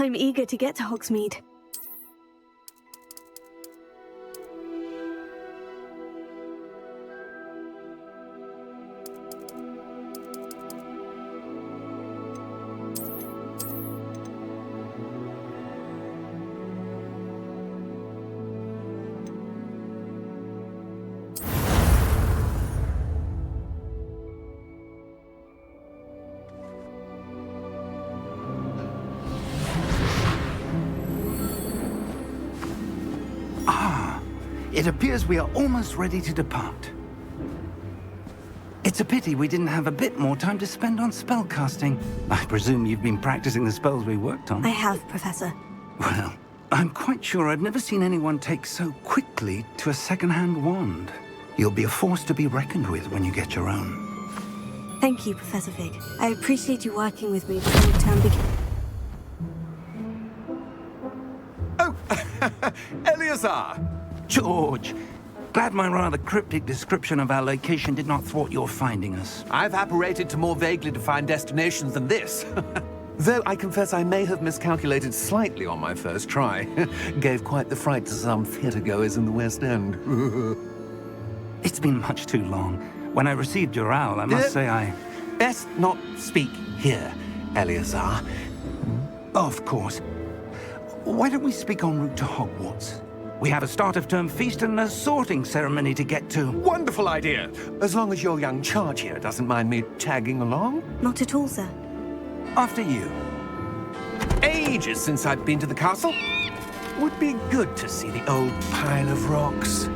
I'm eager to get to Hogsmeade. It appears we are almost ready to depart. It's a pity we didn't have a bit more time to spend on spellcasting. I presume you've been practicing the spells we worked on. I have, Professor. Well, I'm quite sure I've never seen anyone take so quickly to a second-hand wand. You'll be a force to be reckoned with when you get your own. Thank you, Professor Fig. I appreciate you working with me before the term begins. Oh, Eleazar! George, glad my rather cryptic description of our location did not thwart your finding us. I've apparated to more vaguely defined destinations than this. Though I confess I may have miscalculated slightly on my first try. Gave quite the fright to some theatre-goers in the West End. It's been much too long. When I received your owl, I must say I... Best not speak here, Eleazar. Of course. Why don't we speak en route to Hogwarts? We have a start-of-term feast and a sorting ceremony to get to. Wonderful idea! As long as your young charge here doesn't mind me tagging along. Not at all, sir. After you. Ages since I've been to the castle. Would be good to see the old pile of rocks.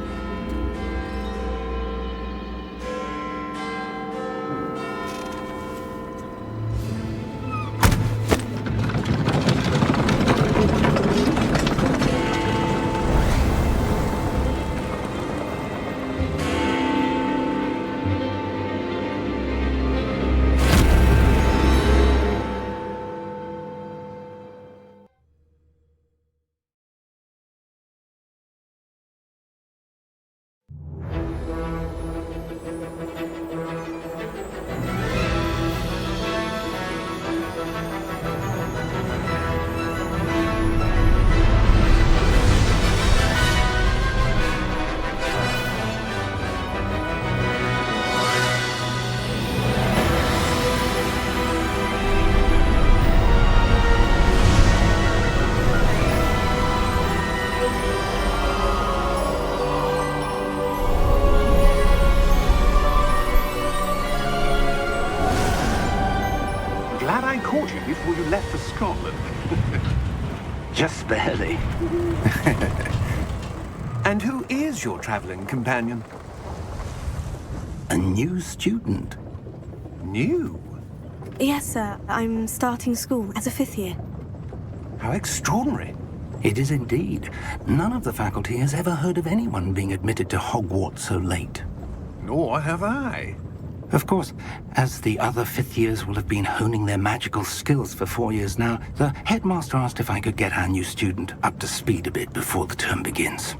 Glad I caught you before you left for Scotland. Just barely. And who is your traveling companion? A new student. New? Yes, sir. I'm starting school as a 5th year. How extraordinary. It is indeed. None of the faculty has ever heard of anyone being admitted to Hogwarts so late. Nor have I. Of course, as the other 5th years will have been honing their magical skills for 4 years now, the headmaster asked if I could get our new student up to speed a bit before the term begins.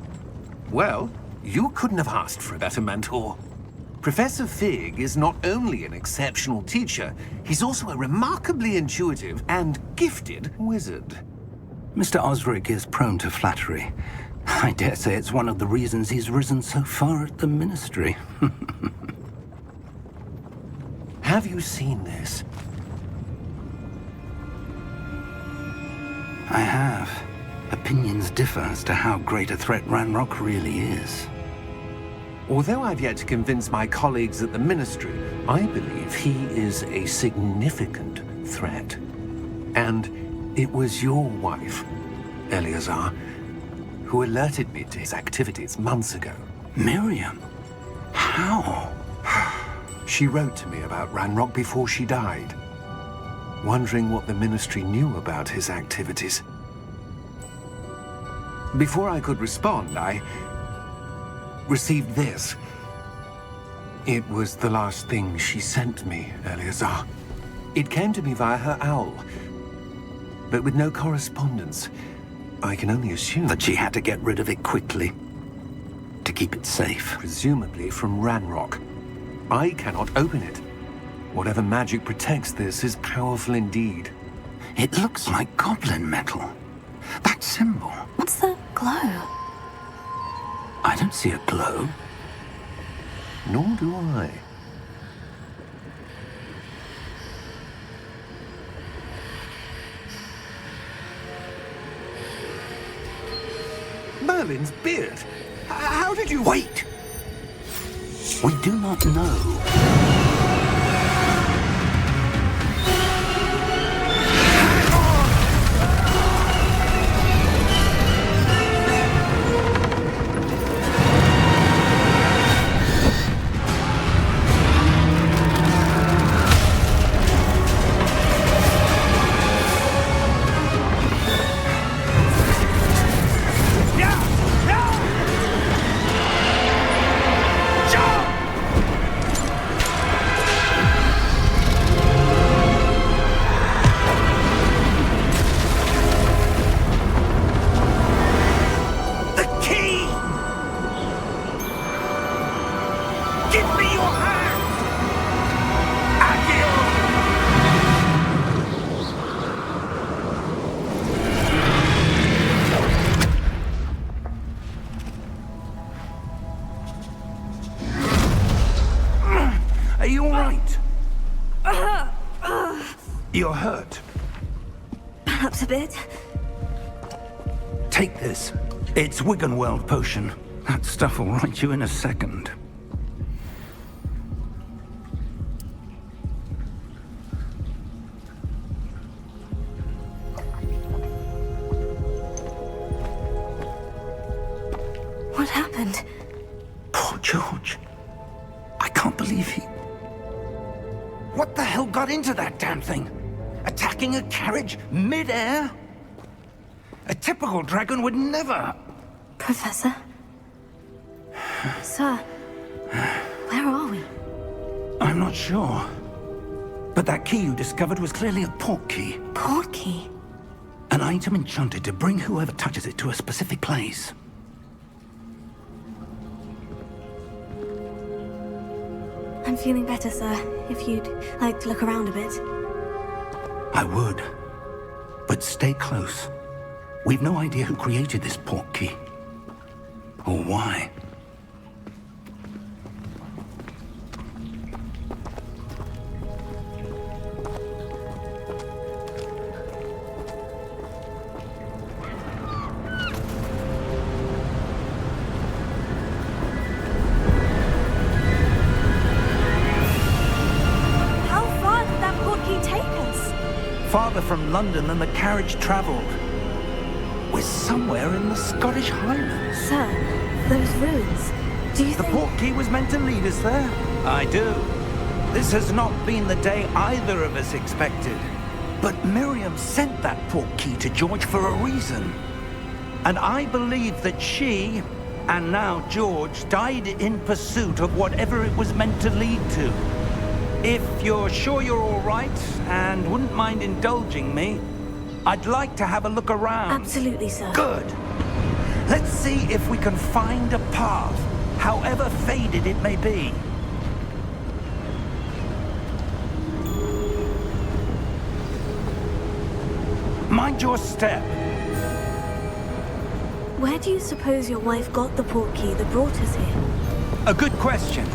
Well, you couldn't have asked for a better mentor. Professor Fig is not only an exceptional teacher, he's also a remarkably intuitive and gifted wizard. Mr. Osric is prone to flattery. I dare say it's one of the reasons he's risen so far at the ministry. Have you seen this? I have. Opinions differ as to how great a threat Ranrock really is. Although I've yet to convince my colleagues at the Ministry, I believe he is a significant threat. And it was your wife, Eleazar, who alerted me to his activities months ago. Miriam? How? She wrote to me about Ranrock before she died, wondering what the Ministry knew about his activities. Before I could respond, I received this. It was the last thing she sent me, Eleazar. It came to me via her owl, but with no correspondence. I can only assume That she had to get rid of it quickly, to keep it safe. presumably from Ranrock. I cannot open it. Whatever magic protects this is powerful indeed. It looks like goblin metal. That symbol. What's the glow? I don't see a glow. Nor do I. Merlin's beard. How did you... Wait! We do not know. Are you all right? You're hurt. Perhaps a bit. Take this. It's Wiggenweld potion. That stuff will right you in a second. What happened? Poor George. I can't believe he... What the hell got into that damn thing? Attacking a carriage mid-air? A typical dragon would never... Professor? Sir, where are we? I'm not sure. But that key you discovered was clearly a port key. Port key? An item enchanted to bring whoever touches it to a specific place. I'm feeling better, sir. If you'd like to look around a bit. I would. But stay close. We've no idea who created this port key. Or why. How far did that port key take us? Farther from London than the carriage travelled. We're somewhere in the Scottish Highlands. Sir, those ruins. Do you The think... port key was meant to lead us there. I do. This has not been the day either of us expected. But Miriam sent that port key to George for a reason. And I believe that she, and now George, died in pursuit of whatever it was meant to lead to. If you're sure you're all right, and wouldn't mind indulging me, I'd like to have a look around. Absolutely, sir. Good. Let's see if we can find a path, however faded it may be. Mind your step. Where do you suppose your wife got the port key that brought us here? A good question.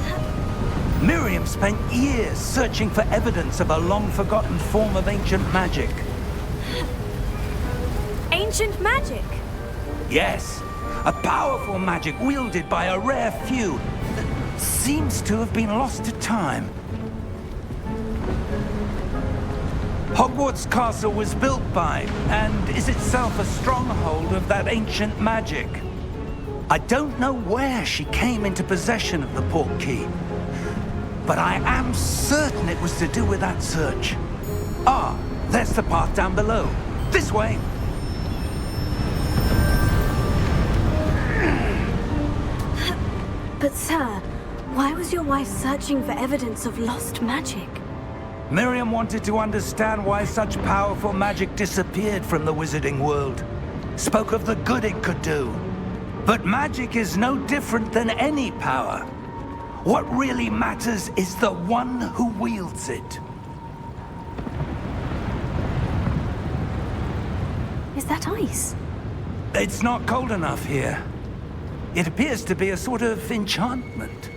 Miriam spent years searching for evidence of a long-forgotten form of ancient magic. Ancient magic? Yes, a powerful magic wielded by a rare few that seems to have been lost to time. Hogwarts Castle was built by, and is itself a stronghold of that ancient magic. I don't know where she came into possession of the port key, but I am certain it was to do with that search. Ah, there's the path down below. This way. But sir, why was your wife searching for evidence of lost magic? Miriam wanted to understand why such powerful magic disappeared from the wizarding world. Spoke of the good it could do. But magic is no different than any power. What really matters is the one who wields it. Is that ice? It's not cold enough here. It appears to be a sort of enchantment.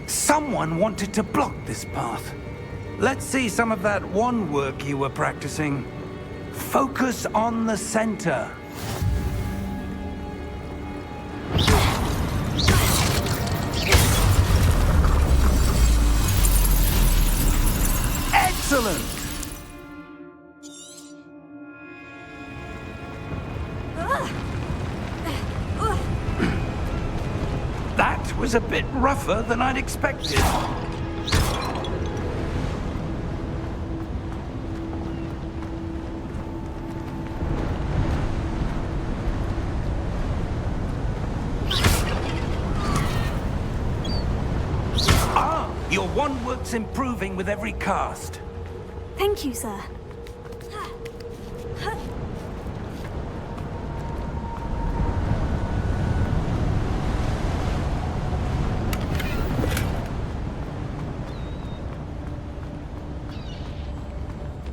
Someone wanted to block this path. Let's see some of that wand work you were practicing. Focus on the center. Excellent! That was a bit rougher than I'd expected. Your wand work's improving with every cast. Thank you, sir.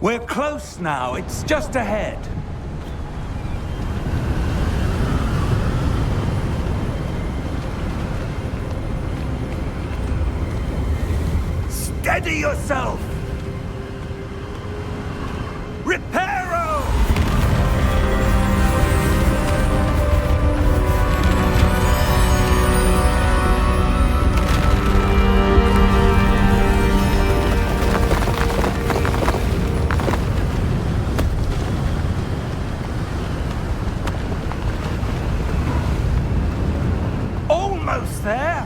We're close now. It's just ahead. Steady yourself! Reparo! Almost there!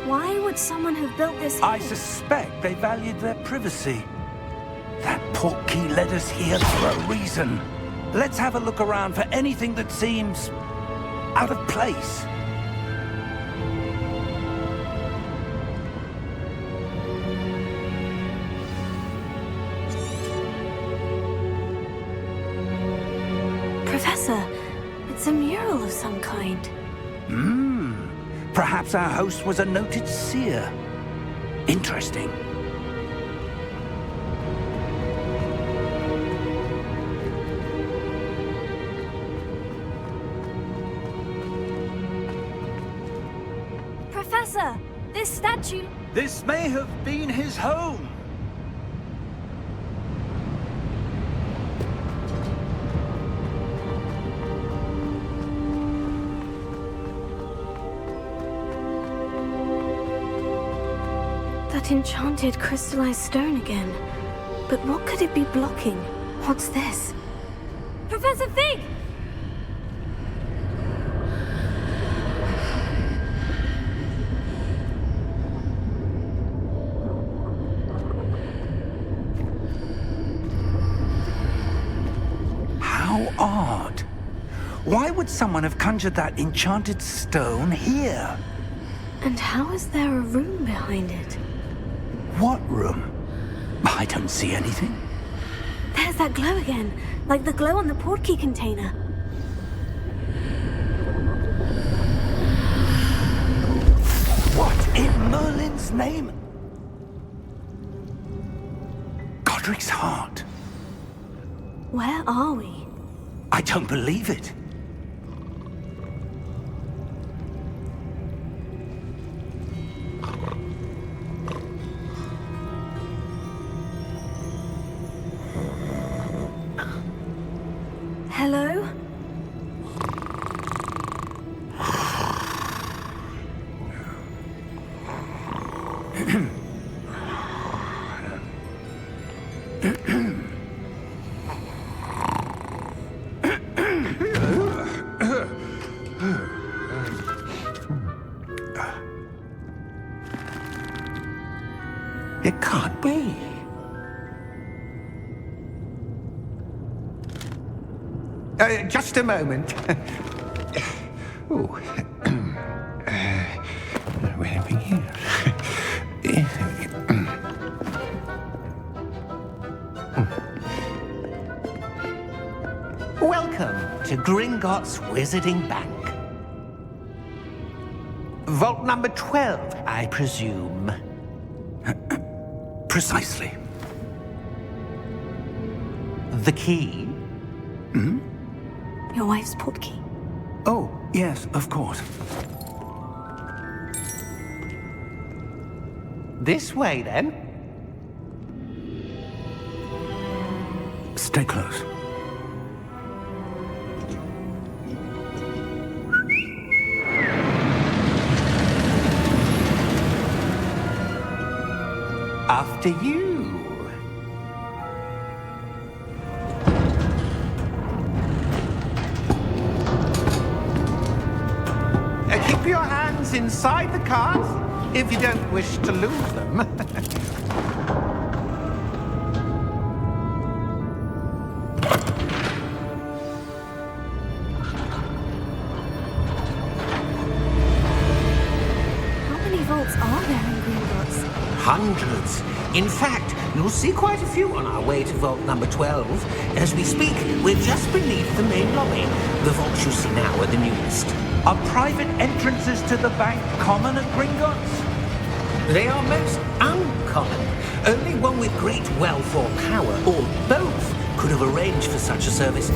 Why would someone have built this here? I suspect they valued their privacy. That portkey led us here for a reason. Let's have a look around for anything that seems out of place. Professor, it's a mural of some kind. Perhaps our host was a noted seer. Interesting. Professor, this statue... This may have been his home. That enchanted crystallized stone again. But what could it be blocking? What's this? Professor Fig! How odd. Why would someone have conjured that enchanted stone here? And how is there a room behind it? What room? I don't see anything. There's that glow again, like the glow on the portkey container. What in Merlin's name? Godric's heart. Where are we? I don't believe it. Hello? It can't be. Just a moment. Oh. Where have we here? Welcome to Gringotts Wizarding Bank. Vault number 12, I presume. Precisely. The key? Your wife's portkey. Oh, yes, of course. This way, then. Stay close. After you. Keep your hands inside the cart if you don't wish to lose them. How many vaults are there in Gringotts? Hundreds. In fact, you'll see quite a few on our way to vault number 12. As we speak, we're just beneath the main lobby. The vaults you see now are the newest. Are private entrances to the bank common at Gringotts? They are most uncommon. Only one with great wealth or power, or both, could have arranged for such a service.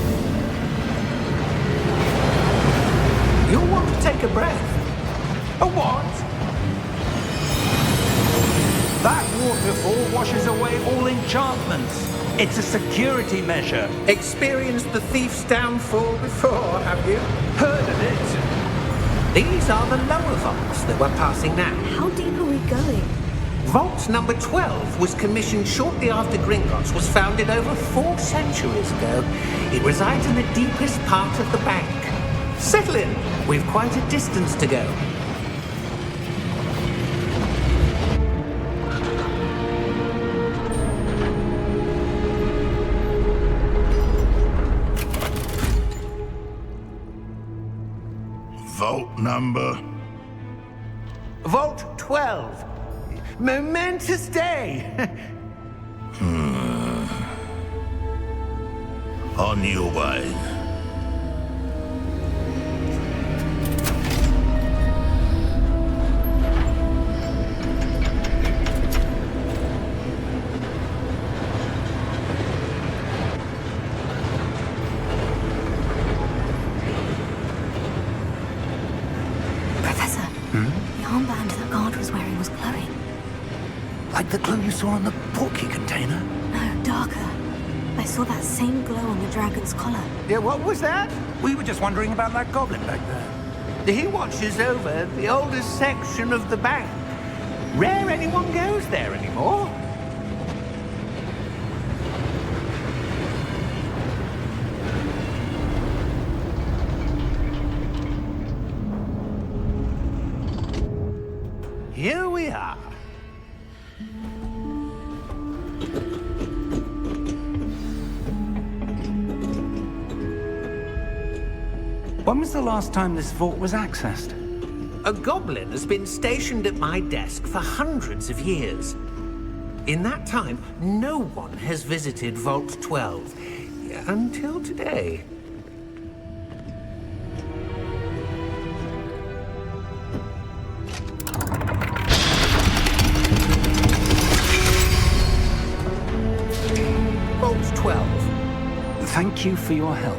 You'll want to take a breath. A what? That waterfall washes away all enchantments. It's a security measure. Experienced the thief's downfall before, have you? Heard of it? These are the lower vaults that we're passing now. How deep are we going? Vault number 12 was commissioned shortly after Gringotts was founded over 4 centuries ago. It resides in the deepest part of the bank. Settle in. We've quite a distance to go. Vault number? Vault 12. Momentous day. On your way. Professor, the armband that guard was wearing was glowing. Like the glow you saw on the portkey container? No, darker. I saw that same glow on the dragon's collar. Yeah, what was that? We were just wondering about that goblin back there. He watches over the oldest section of the bank. Rare anyone goes there anymore. Here we are. When was the last time this vault was accessed? A goblin has been stationed at my desk for hundreds of years. In that time, no one has visited Vault 12. Until today. Vault 12. Thank you for your help.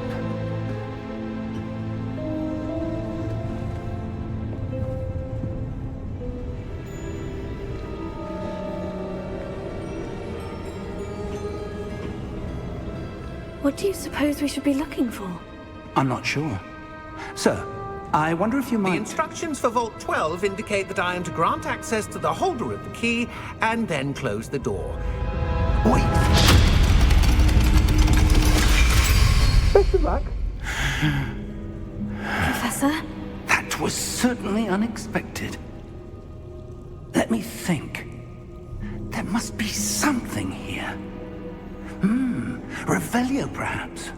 What do you suppose we should be looking for? I'm not sure. Sir, I wonder if you The might... instructions for Vault 12 indicate that I am to grant access to the holder of the key and then close the door. Wait! Best of luck. Professor? That was certainly unexpected. Let me think. There must be something here. Revelio, perhaps?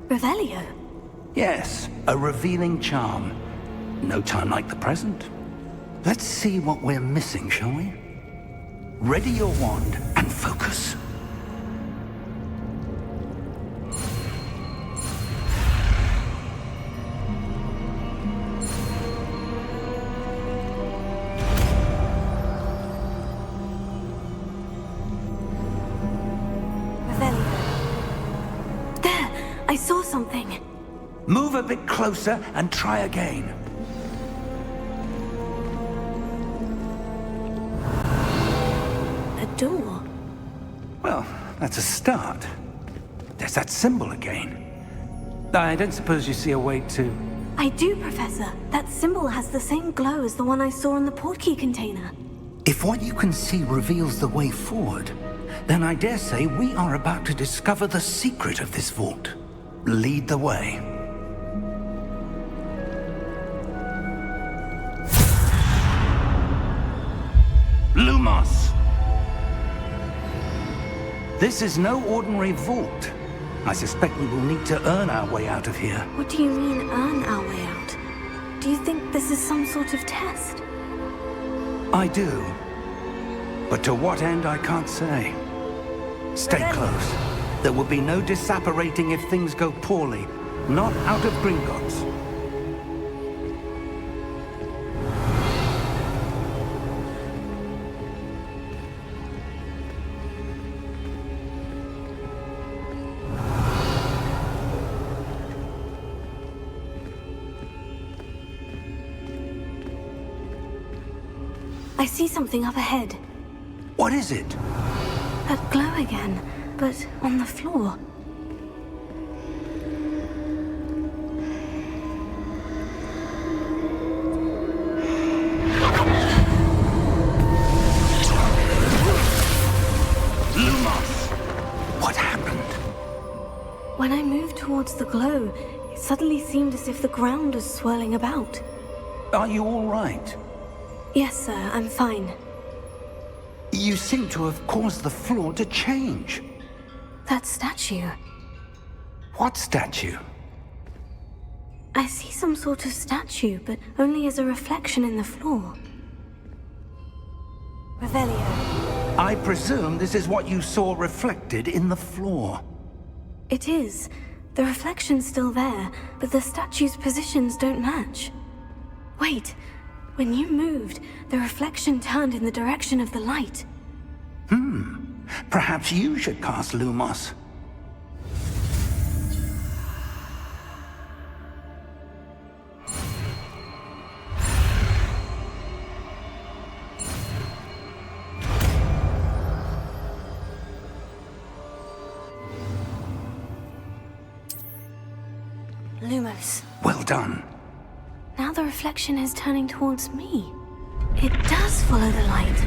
Revelio? Yes, a revealing charm. No time like the present. Let's see what we're missing, shall we? Ready your wand and focus. I saw something. Move a bit closer and try again. A door. Well, that's a start. There's that symbol again. I don't suppose you see a way to... I do, Professor. That symbol has the same glow as the one I saw in the portkey container. If what you can see reveals the way forward, then I dare say we are about to discover the secret of this vault. Lead the way. Lumos! This is no ordinary vault. I suspect we will need to earn our way out of here. What do you mean, earn our way out? Do you think this is some sort of test? I do. But to what end, I can't say. Stay close. There will be no disapparating if things go poorly. Not out of Gringotts. I see something up ahead. What is it? That glow again, but on the floor. Lumos! What happened? When I moved towards the glow, it suddenly seemed as if the ground was swirling about. Are you all right? Yes, sir, I'm fine. You seem to have caused the floor to change. That statue. What statue? I see some sort of statue, but only as a reflection in the floor. Revelio. I presume this is what you saw reflected in the floor. It is. The reflection's still there, but the statue's positions don't match. Wait. When you moved, the reflection turned in the direction of the light. Perhaps you should cast Lumos. Lumos. Well done. Now the reflection is turning towards me. It does follow the light.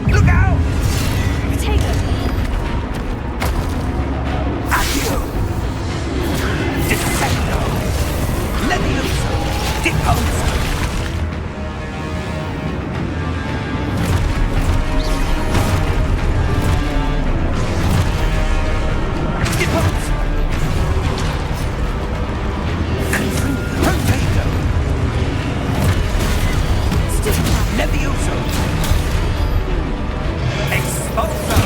Look out! Potato! Accio! Defecto! Levioso! Deposo! Deposo! Potato! Levioso! Expulso!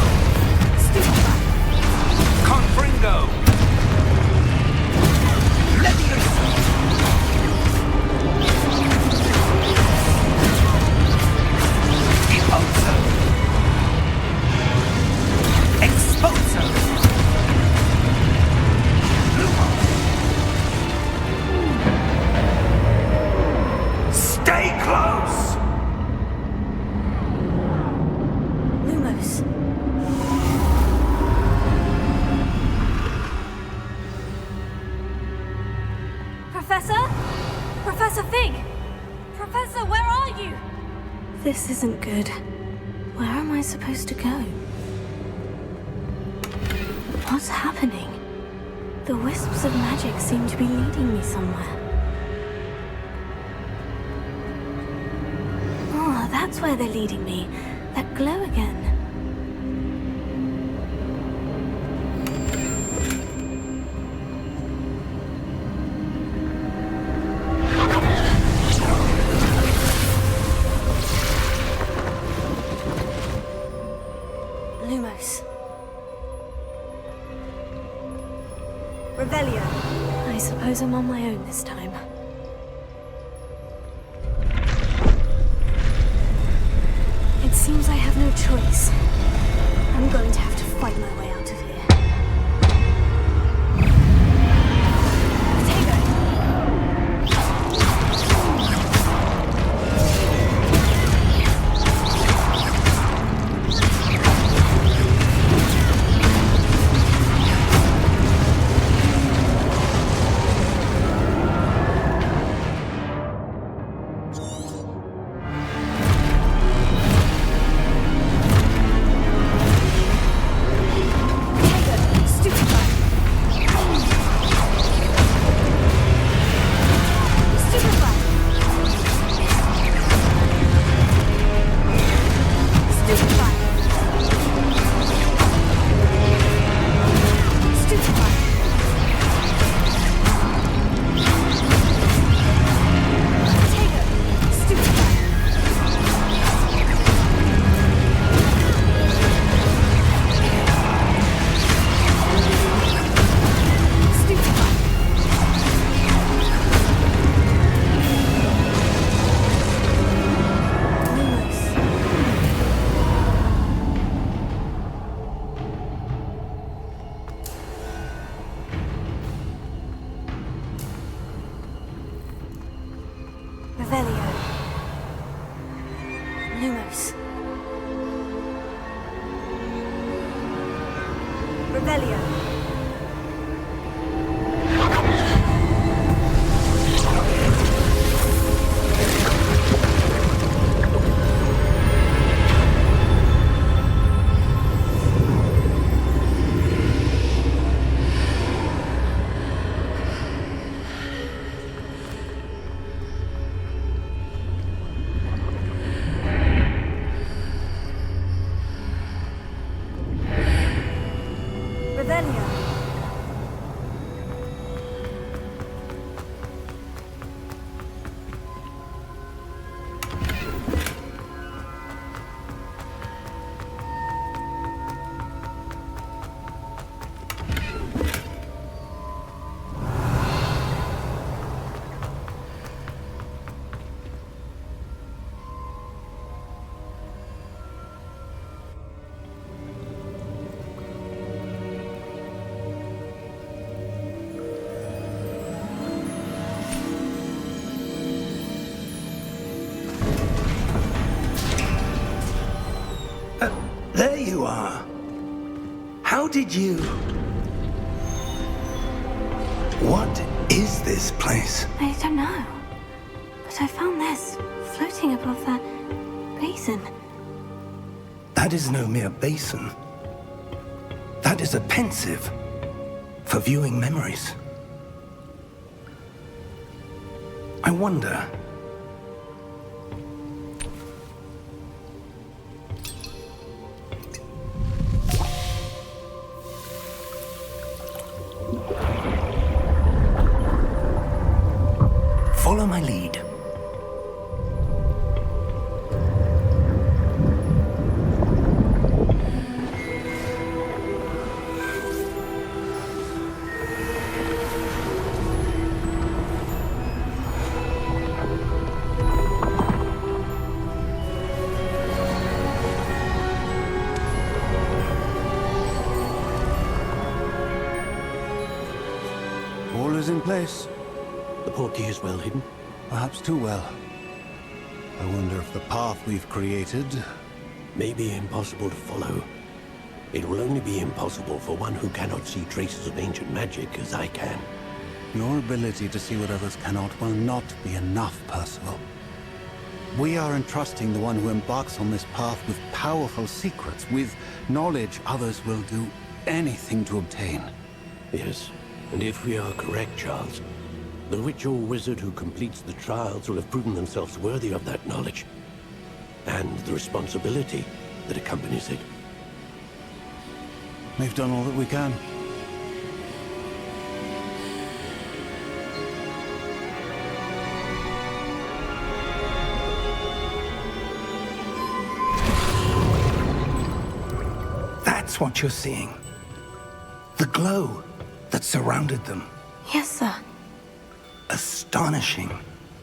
Confringo! Levioso! Expulso! Expulso! Lumos! Stay close! Lumos. Professor? Professor Fig! Professor, where are you? This isn't good. Where am I supposed to go? What's happening? The wisps of magic seem to be leading me somewhere. Oh, that's where they're leading me. That glow again. Lumos. suppose I'm on my own this time. It seems I have no choice. I'm going to have to fight my way out of here. There you are. How did you... What is this place? I don't know. But I found this floating above that basin. That is no mere basin. That is a pensive for viewing memories. I wonder... Follow my lead. All is in place. The portkey is well hidden. Perhaps too well. I wonder if the path we've created... May be impossible to follow. It will only be impossible for one who cannot see traces of ancient magic as I can. Your ability to see what others cannot will not be enough, Percival. We are entrusting the one who embarks on this path with powerful secrets, with knowledge others will do anything to obtain. Yes, and if we are correct, Charles, the witch or wizard who completes the trials will have proven themselves worthy of that knowledge, and the responsibility that accompanies it. We've done all that we can. That's what you're seeing. The glow that surrounded them. Yes, sir. astonishing.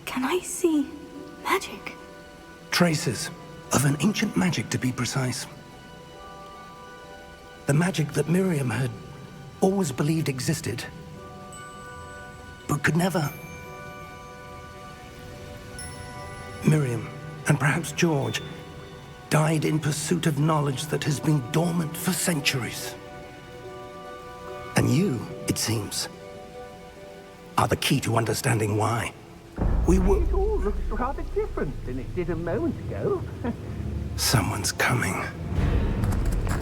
Can I see magic? Traces of an ancient magic, to be precise. The magic that Miriam had always believed existed, but could never. Miriam, and perhaps George, died in pursuit of knowledge that has been dormant for centuries. And you, it seems, are the key to understanding why. We were... It all looks rather different than it did a moment ago. Someone's coming.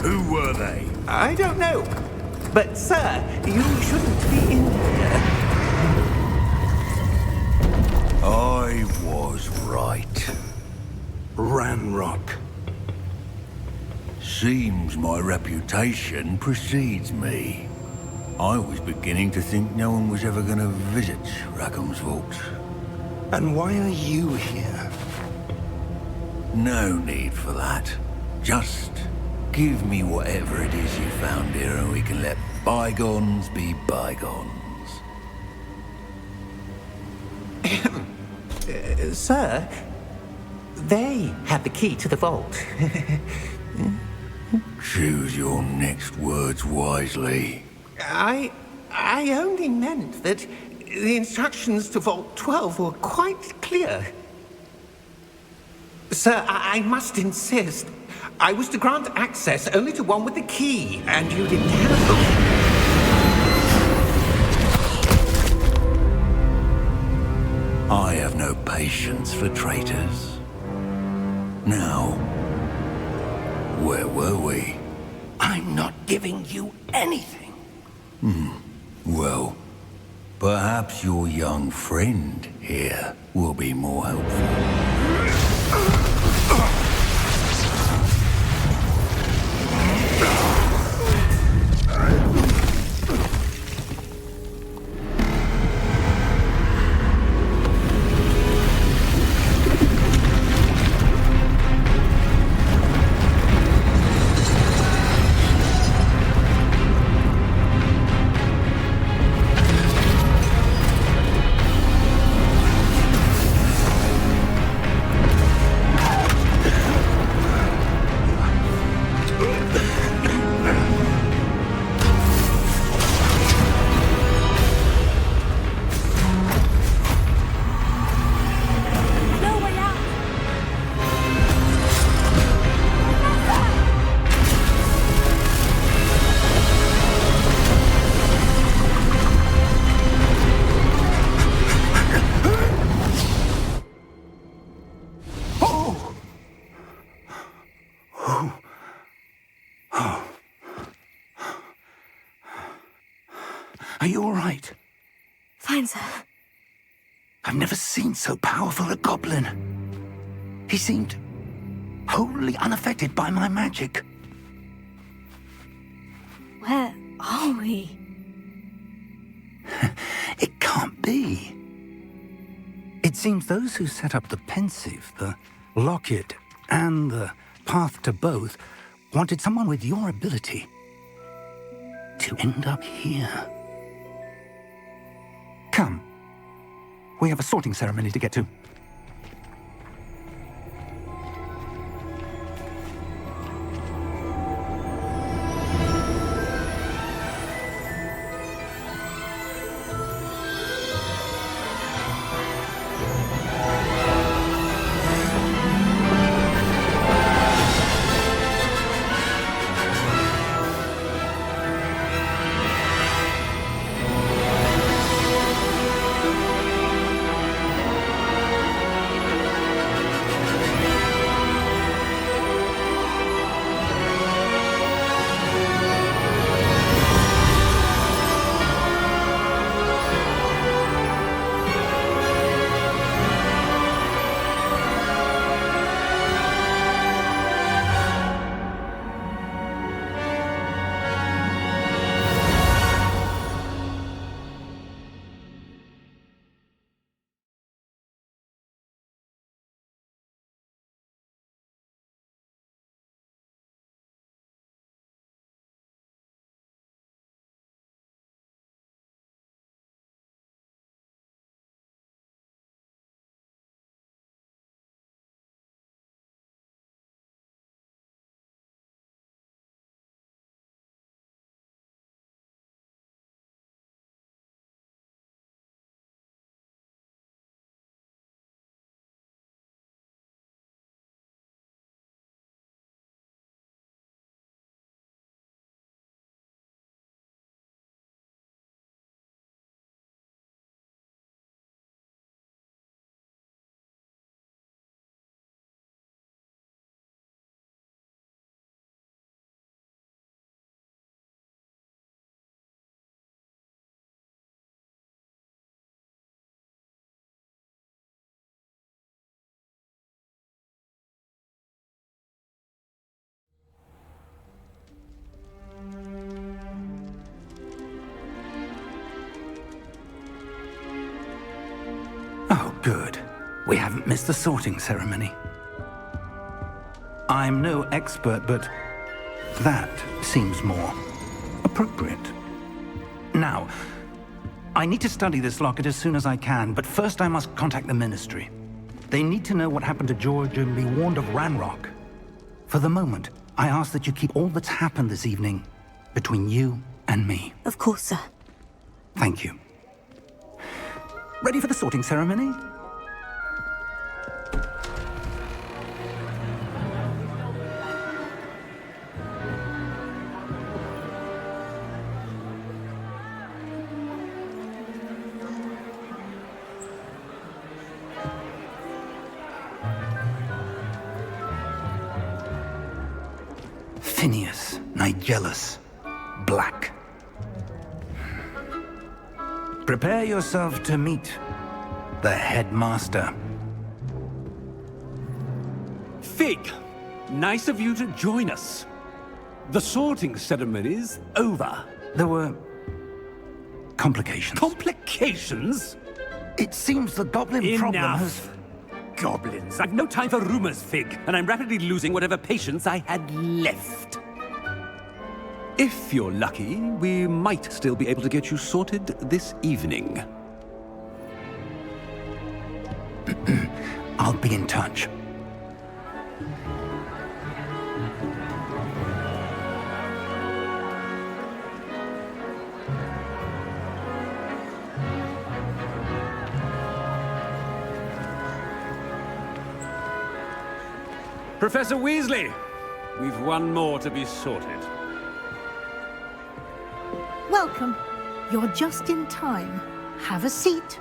Who were they? I don't know. But, sir, you shouldn't be in here. I was right. Ranrock. Seems my reputation precedes me. I was beginning to think no one was ever going to visit Rackham's vault. And why are you here? No need for that. Just give me whatever it is you found here and we can let bygones be bygones. Sir, they have the key to the vault. Choose your next words wisely. I only meant that the instructions to Vault 12 were quite clear. Sir, I must insist. I was to grant access only to one with the key, and you didn't have it. I have no patience for traitors. Now, where were we? I'm not giving you anything. Well, perhaps your young friend here will be more helpful. Are you all right? Fine, sir. I've never seen so powerful a goblin. He seemed wholly unaffected by my magic. Where are we? It can't be. It seems those who set up the pensive, the locket, and the path to both wanted someone with your ability to end up here. Come. We have a sorting ceremony to get to. Good. We haven't missed the sorting ceremony. I'm no expert, but that seems more appropriate. Now, I need to study this locket as soon as I can, but first I must contact the Ministry. They need to know what happened to George and be warned of Ranrock. For the moment, I ask that you keep all that's happened this evening between you and me. Of course, sir. Thank you. Ready for the sorting ceremony? Phineas, Nigellus, Black. Prepare yourself to meet the headmaster. Fig, nice of you to join us. The sorting ceremony's over. There were complications. Complications? It seems the goblin problem has... Enough. Goblins. I've no time for rumors, Fig, and I'm rapidly losing whatever patience I had left. If you're lucky, we might still be able to get you sorted this evening. I'll be in touch. Professor Weasley, we've one more to be sorted. Welcome. You're just in time. Have a seat.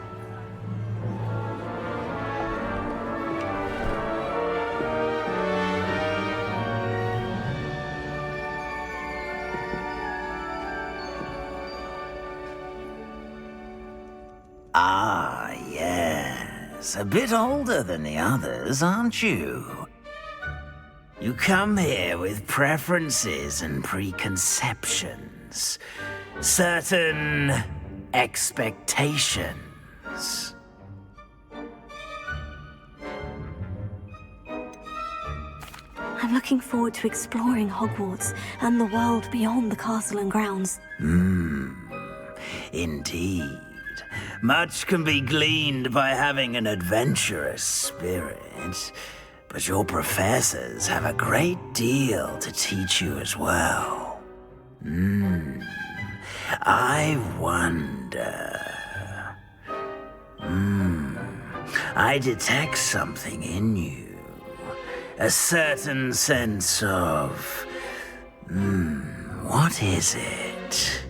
Ah, yes. A bit older than the others, aren't you? You come here with preferences and preconceptions. Certain expectations. I'm looking forward to exploring Hogwarts and the world beyond the castle and grounds. Indeed. Much can be gleaned by having an adventurous spirit, but your professors have a great deal to teach you as well. I wonder... I detect something in you. A certain sense of... what is it?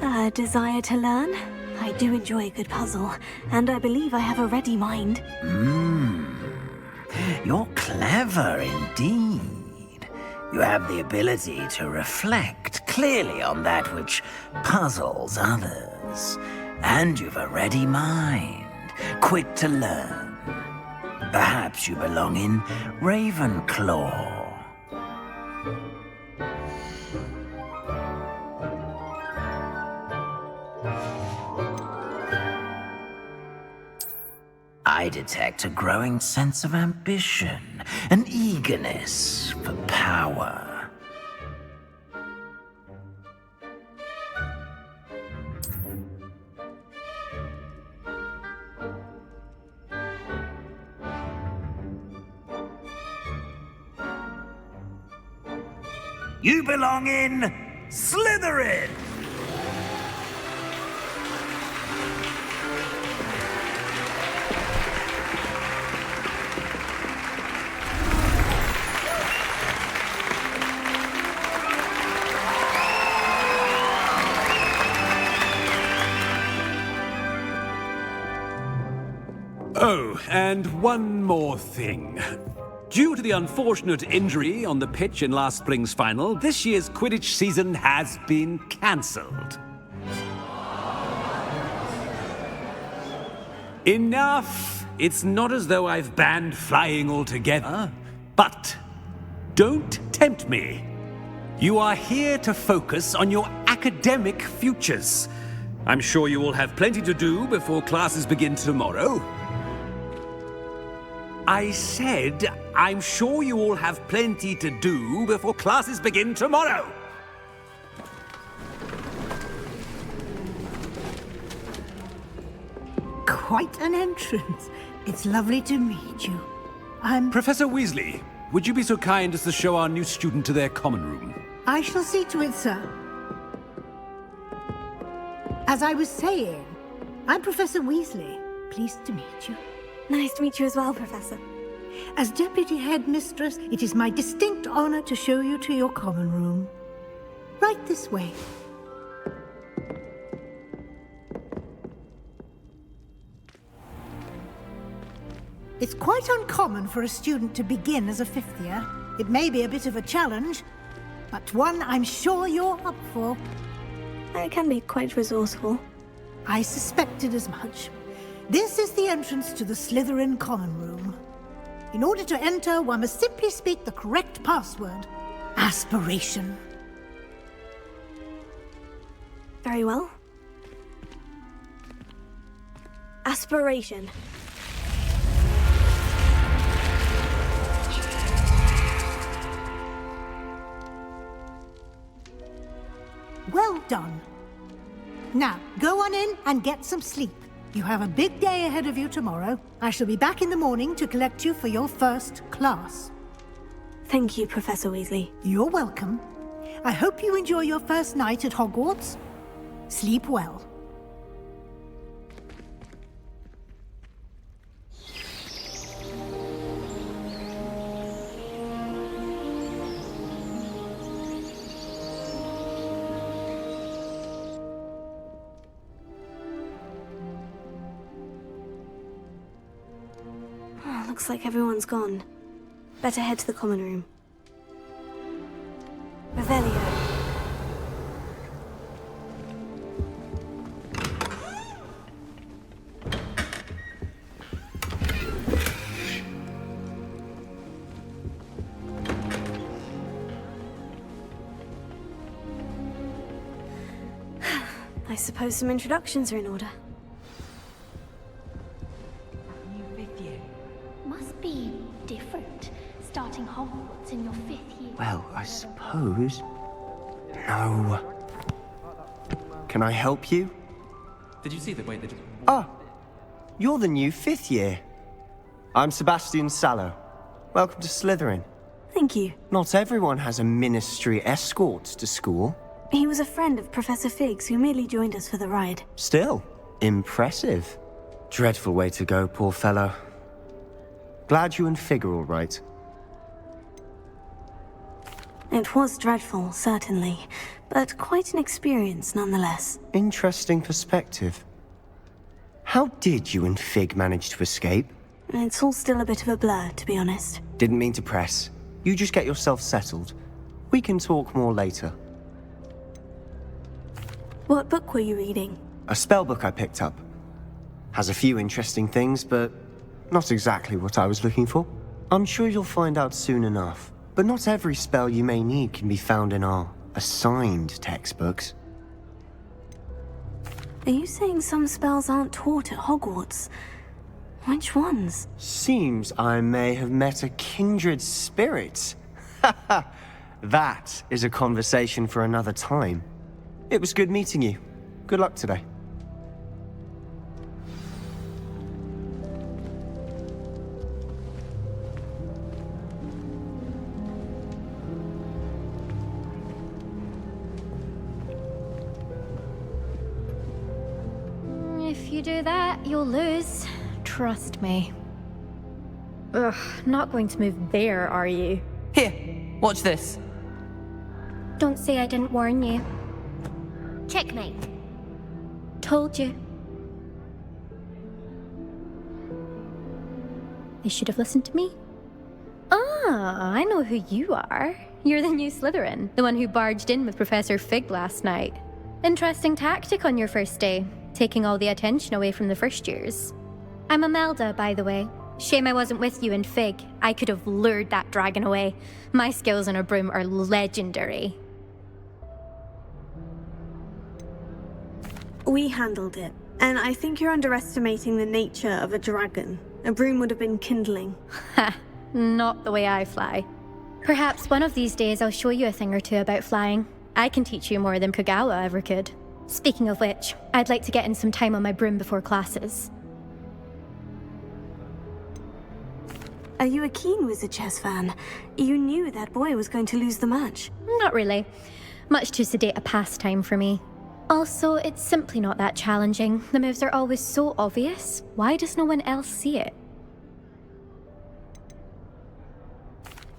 A desire to learn? I do enjoy a good puzzle, and I believe I have a ready mind. You're clever indeed. You have the ability to reflect clearly on that which puzzles others. And you've a ready mind, quick to learn. Perhaps you belong in Ravenclaw. I detect a growing sense of ambition, an eagerness for power. You belong in Slytherin! Oh, and one more thing. Due to the unfortunate injury on the pitch in last spring's final, this year's Quidditch season has been cancelled. Enough! It's not as though I've banned flying altogether, but don't tempt me. You are here to focus on your academic futures. I'm sure you all have plenty to do before classes begin tomorrow. I said, I'm sure you all have plenty to do before classes begin tomorrow. Quite an entrance. It's lovely to meet you. Professor Weasley, would you be so kind as to show our new student to their common room? I shall see to it, sir. As I was saying, I'm Professor Weasley. Pleased to meet you. Nice to meet you as well, Professor. As Deputy Headmistress, it is my distinct honor to show you to your common room. Right this way. It's quite uncommon for a student to begin as a fifth year. It may be a bit of a challenge, but one I'm sure you're up for. I can be quite resourceful. I suspected as much. This is the entrance to the Slytherin common room. In order to enter, one must simply speak the correct password. Aspiration. Very well. Aspiration. Well done. Now, go on in and get some sleep. You have a big day ahead of you tomorrow. I shall be back in the morning to collect you for your first class. Thank you, Professor Weasley. You're welcome. I hope you enjoy your first night at Hogwarts. Sleep well. Looks like everyone's gone. Better head to the common room. Revelio. I suppose some introductions are in order. Must be different, starting Hogwarts in your 5th year. Well, I suppose... No. Can I help you? Did you see the way that... Ah! You're the new 5th year. I'm Sebastian Sallow. Welcome to Slytherin. Thank you. Not everyone has a ministry escort to school. He was a friend of Professor Fig's who merely joined us for the ride. Still, impressive. Dreadful way to go, poor fellow. Glad you and Fig are all right. It was dreadful, certainly, but quite an experience nonetheless. Interesting perspective. How did you and Fig manage to escape? It's all still a bit of a blur, to be honest. Didn't mean to press. You just get yourself settled. We can talk more later. What book were you reading? A spell book I picked up. Has a few interesting things, but not exactly what I was looking for. I'm sure you'll find out soon enough. But not every spell you may need can be found in our assigned textbooks. Are you saying some spells aren't taught at Hogwarts? Which ones? Seems I may have met a kindred spirit. That is a conversation for another time. It was good meeting you. Good luck today. If you do that, you'll lose. Trust me. Ugh, not going to move there, are you? Here, watch this. Don't say I didn't warn you. Checkmate. Told you. They should have listened to me. Ah, I know who you are. You're the new Slytherin, the one who barged in with Professor Fig last night. Interesting tactic on your first day, taking all the attention away from the first years. I'm Imelda, by the way. Shame I wasn't with you and Fig. I could have lured that dragon away. My skills on a broom are legendary. We handled it, and I think you're underestimating the nature of a dragon. A broom would have been kindling. Ha! Not the way I fly. Perhaps one of these days I'll show you a thing or two about flying. I can teach you more than Kagawa ever could. Speaking of which, I'd like to get in some time on my broom before classes. Are you a keen Wizard Chess fan? You knew that boy was going to lose the match. Not really. Much too sedate a pastime for me. Also, it's simply not that challenging. The moves are always so obvious. Why does no one else see it?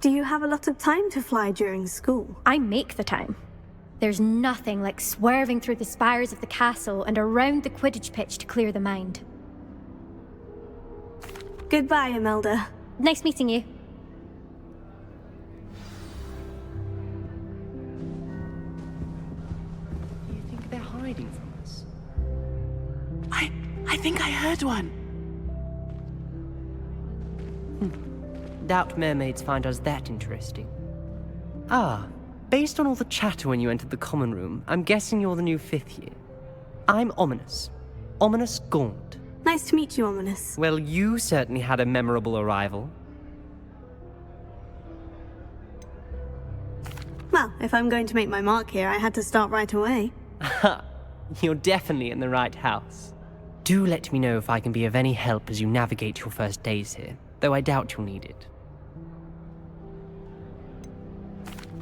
Do you have a lot of time to fly during school? I make the time. There's nothing like swerving through the spires of the castle and around the Quidditch pitch to clear the mind. Goodbye, Imelda. Nice meeting you. You think they're hiding from us? I think I heard one. Doubt mermaids find us that interesting. Ah, based on all the chatter when you entered the common room, I'm guessing you're the new 5th year. I'm Ominous. Ominous Gaunt. Nice to meet you, Ominous. Well, you certainly had a memorable arrival. Well, if I'm going to make my mark here, I had to start right away. Ha! You're definitely in the right house. Do let me know if I can be of any help as you navigate your first days here, though I doubt you'll need it.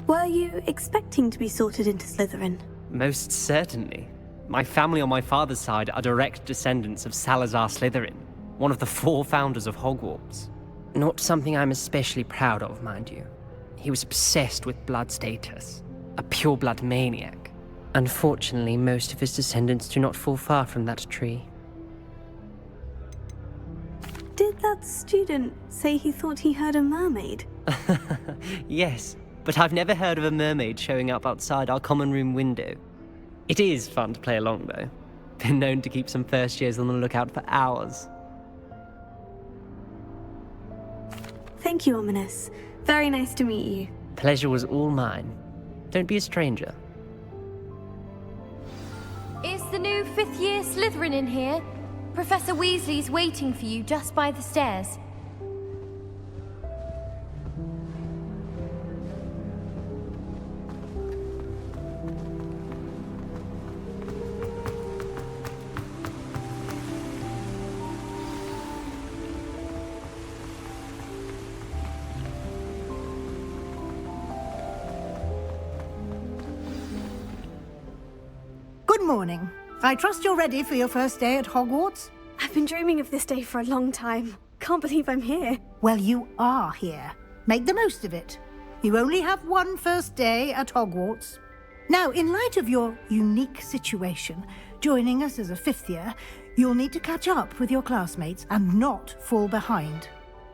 Were you expecting to be sorted into Slytherin? Most certainly. My family on my father's side are direct descendants of Salazar Slytherin, one of the 4 founders of Hogwarts. Not something I'm especially proud of, mind you. He was obsessed with blood status, a pure-blood maniac. Unfortunately, most of his descendants do not fall far from that tree. Did that student say he thought he heard a mermaid? Yes, but I've never heard of a mermaid showing up outside our common room window. It is fun to play along, though. Been known to keep some first years on the lookout for hours. Thank you, Ominous. Very nice to meet you. Pleasure was all mine. Don't be a stranger. Is the new 5th year Slytherin in here? Professor Weasley's waiting for you just by the stairs. Good morning. I trust you're ready for your first day at Hogwarts? I've been dreaming of this day for a long time. Can't believe I'm here. Well, you are here. Make the most of it. You only have one first day at Hogwarts. Now, in light of your unique situation, joining us as a 5th year, you'll need to catch up with your classmates and not fall behind.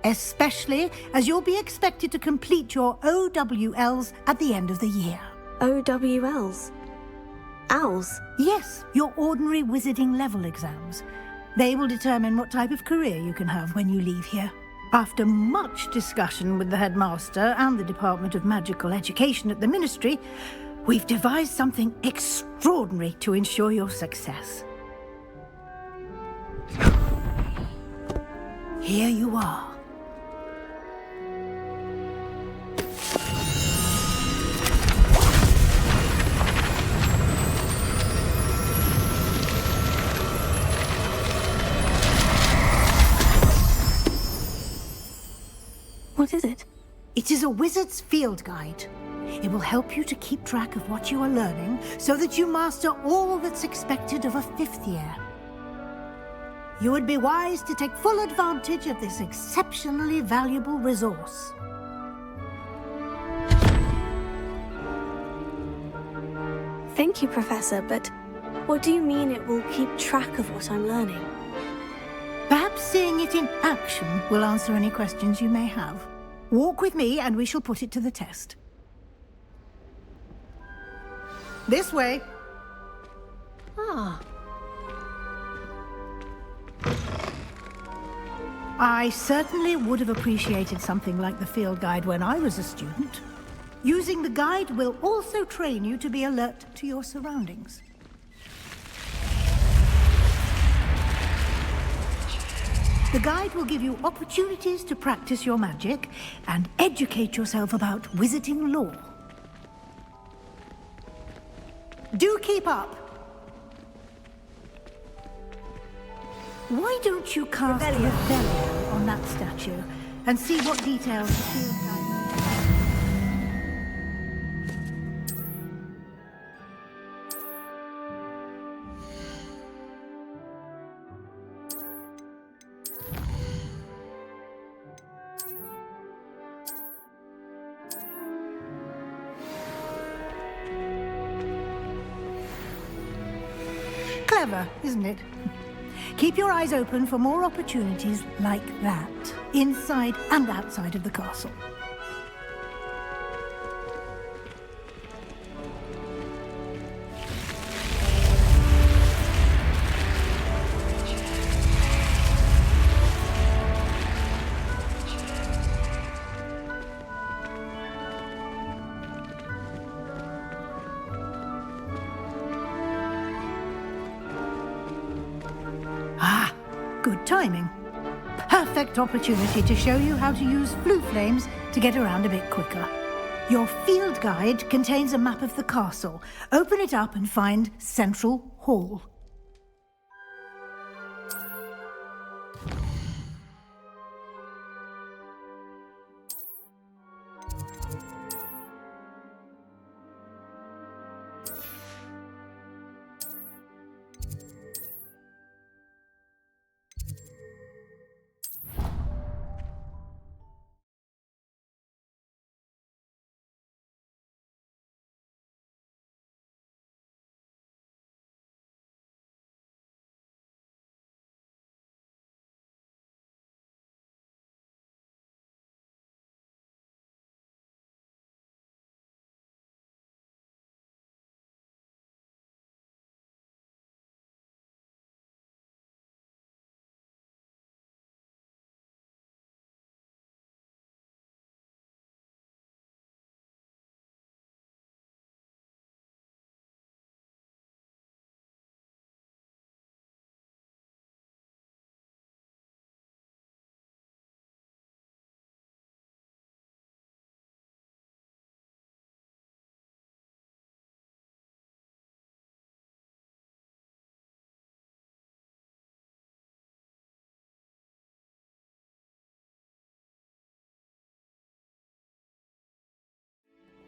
Especially as you'll be expected to complete your OWLs at the end of the year. OWLs? Owls? Yes, your ordinary wizarding level exams. They will determine what type of career you can have when you leave here. After much discussion with the headmaster and the Department of Magical Education at the Ministry, we've devised something extraordinary to ensure your success. Here you are. What is it? It is a wizard's field guide. It will help you to keep track of what you are learning so that you master all that's expected of a 5th year. You would be wise to take full advantage of this exceptionally valuable resource. Thank you, Professor, but what do you mean it will keep track of what I'm learning? Perhaps seeing it in action will answer any questions you may have. Walk with me and we shall put it to the test. This way. Ah. I certainly would have appreciated something like the field guide when I was a student. Using the guide will also train you to be alert to your surroundings. The guide will give you opportunities to practice your magic and educate yourself about wizarding lore. Do keep up! Why don't you cast Revelio on that statue and see what details the field guide... Clever, isn't it? Keep your eyes open for more opportunities like that, inside and outside of the castle. Good timing. Perfect opportunity to show you how to use flue flames to get around a bit quicker. Your field guide contains a map of the castle. Open it up and find Central Hall.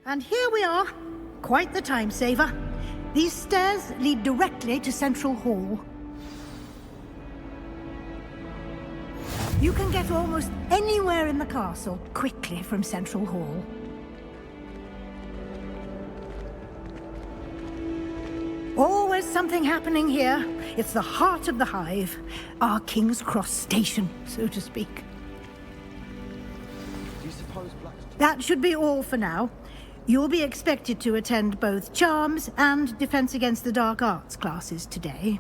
And here we are. Quite the time saver. These stairs lead directly to Central Hall. You can get almost anywhere in the castle quickly from Central Hall. Always something happening here. It's the heart of the hive. Our King's Cross station, so to speak. That should be all for now. You'll be expected to attend both Charms and Defense Against the Dark Arts classes today.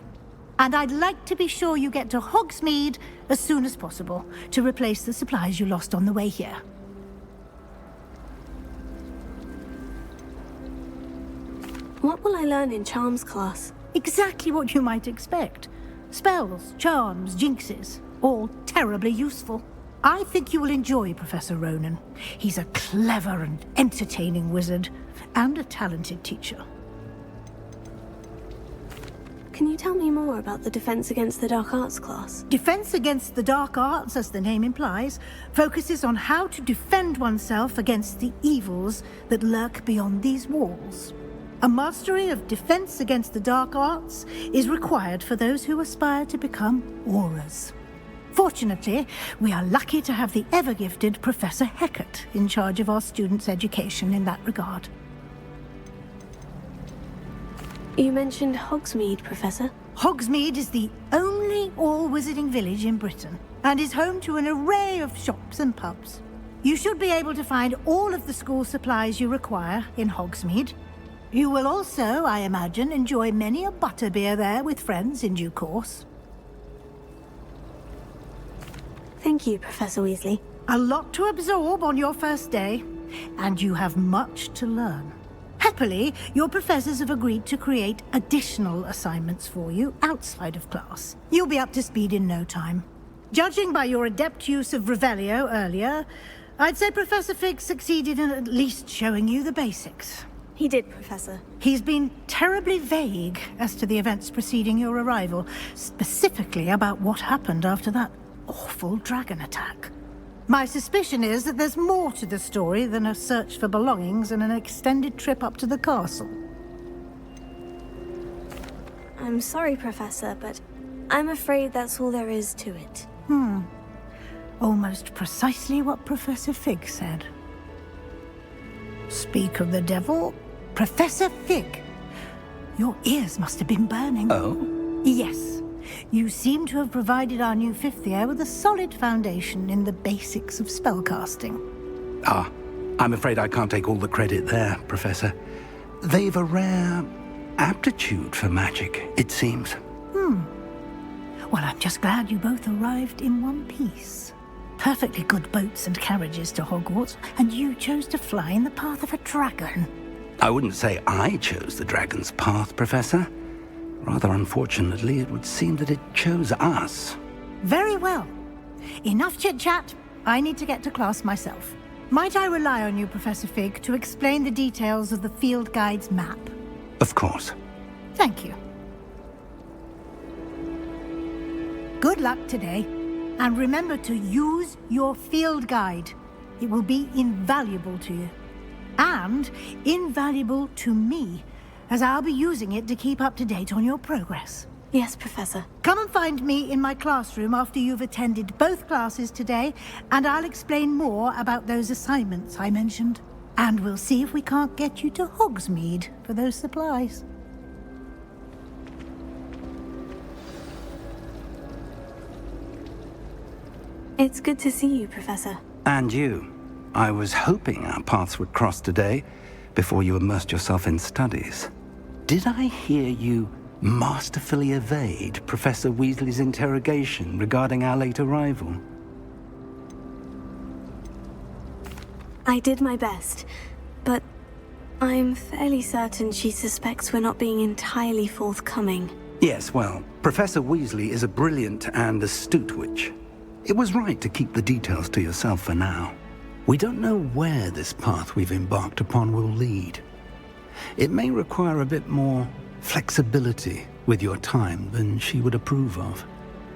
And I'd like to be sure you get to Hogsmeade as soon as possible to replace the supplies you lost on the way here. What will I learn in Charms class? Exactly what you might expect. Spells, charms, jinxes, all terribly useful. I think you will enjoy Professor Ronan. He's a clever and entertaining wizard, and a talented teacher. Can you tell me more about the Defense Against the Dark Arts class? Defense Against the Dark Arts, as the name implies, focuses on how to defend oneself against the evils that lurk beyond these walls. A mastery of Defense Against the Dark Arts is required for those who aspire to become Aurors. Fortunately, we are lucky to have the ever-gifted Professor Hecat in charge of our students' education in that regard. You mentioned Hogsmeade, Professor. Hogsmeade is the only all-wizarding village in Britain, and is home to an array of shops and pubs. You should be able to find all of the school supplies you require in Hogsmeade. You will also, I imagine, enjoy many a butterbeer there with friends in due course. Thank you, Professor Weasley. A lot to absorb on your first day, and you have much to learn. Happily, your professors have agreed to create additional assignments for you outside of class. You'll be up to speed in no time. Judging by your adept use of Revelio earlier, I'd say Professor Fig succeeded in at least showing you the basics. He did, Professor. He's been terribly vague as to the events preceding your arrival, specifically about what happened after that awful dragon attack. My suspicion is that there's more to the story than a search for belongings and an extended trip up to the castle. I'm sorry, Professor, but I'm afraid that's all there is to it. Almost precisely what Professor Fig said. Speak of the devil, Professor Fig. Your ears must have been burning. Oh? Yes. You seem to have provided our new fifth year with a solid foundation in the basics of spellcasting. Ah, I'm afraid I can't take all the credit there, Professor. They've a rare aptitude for magic, it seems. Well, I'm just glad you both arrived in one piece. Perfectly good boats and carriages to Hogwarts, and you chose to fly in the path of a dragon. I wouldn't say I chose the dragon's path, Professor. Rather unfortunately, it would seem that it chose us. Very well. Enough chit-chat. I need to get to class myself. Might I rely on you, Professor Fig, to explain the details of the field guide's map? Of course. Thank you. Good luck today, and remember to use your field guide. It will be invaluable to you. And invaluable to me, as I'll be using it to keep up to date on your progress. Yes, Professor. Come and find me in my classroom after you've attended both classes today, and I'll explain more about those assignments I mentioned. And we'll see if we can't get you to Hogsmeade for those supplies. It's good to see you, Professor. And you. I was hoping our paths would cross today, before you immersed yourself in studies. Did I hear you masterfully evade Professor Weasley's interrogation regarding our late arrival? I did my best, but I'm fairly certain she suspects we're not being entirely forthcoming. Yes, well, Professor Weasley is a brilliant and astute witch. It was right to keep the details to yourself for now. We don't know where this path we've embarked upon will lead. It may require a bit more flexibility with your time than she would approve of.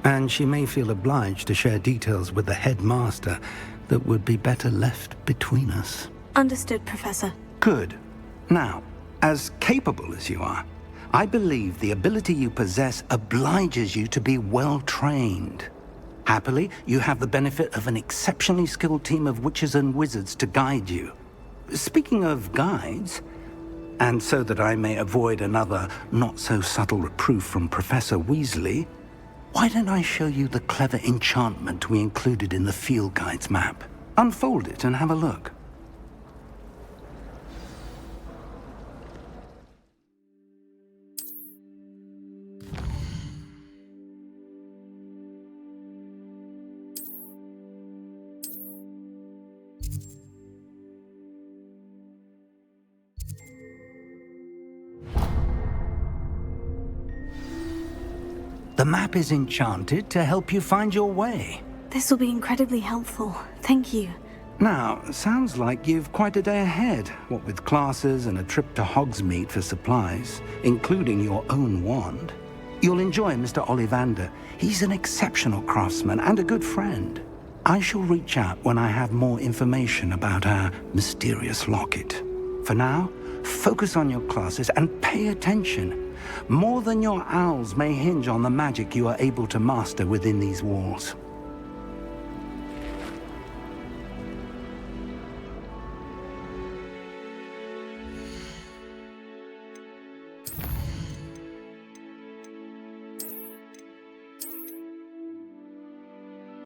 And she may feel obliged to share details with the headmaster that would be better left between us. Understood, Professor. Good. Now, as capable as you are, I believe the ability you possess obliges you to be well trained. Happily, you have the benefit of an exceptionally skilled team of witches and wizards to guide you. Speaking of guides, and so that I may avoid another not-so-subtle reproof from Professor Weasley, why don't I show you the clever enchantment we included in the field guide's map? Unfold it and have a look. The map is enchanted to help you find your way. This will be incredibly helpful. Thank you. Now, sounds like you've quite a day ahead, what with classes and a trip to Hogsmeade for supplies, including your own wand. You'll enjoy Mr. Ollivander. He's an exceptional craftsman and a good friend. I shall reach out when I have more information about our mysterious locket. For now, focus on your classes and pay attention. More than your owls may hinge on the magic you are able to master within these walls.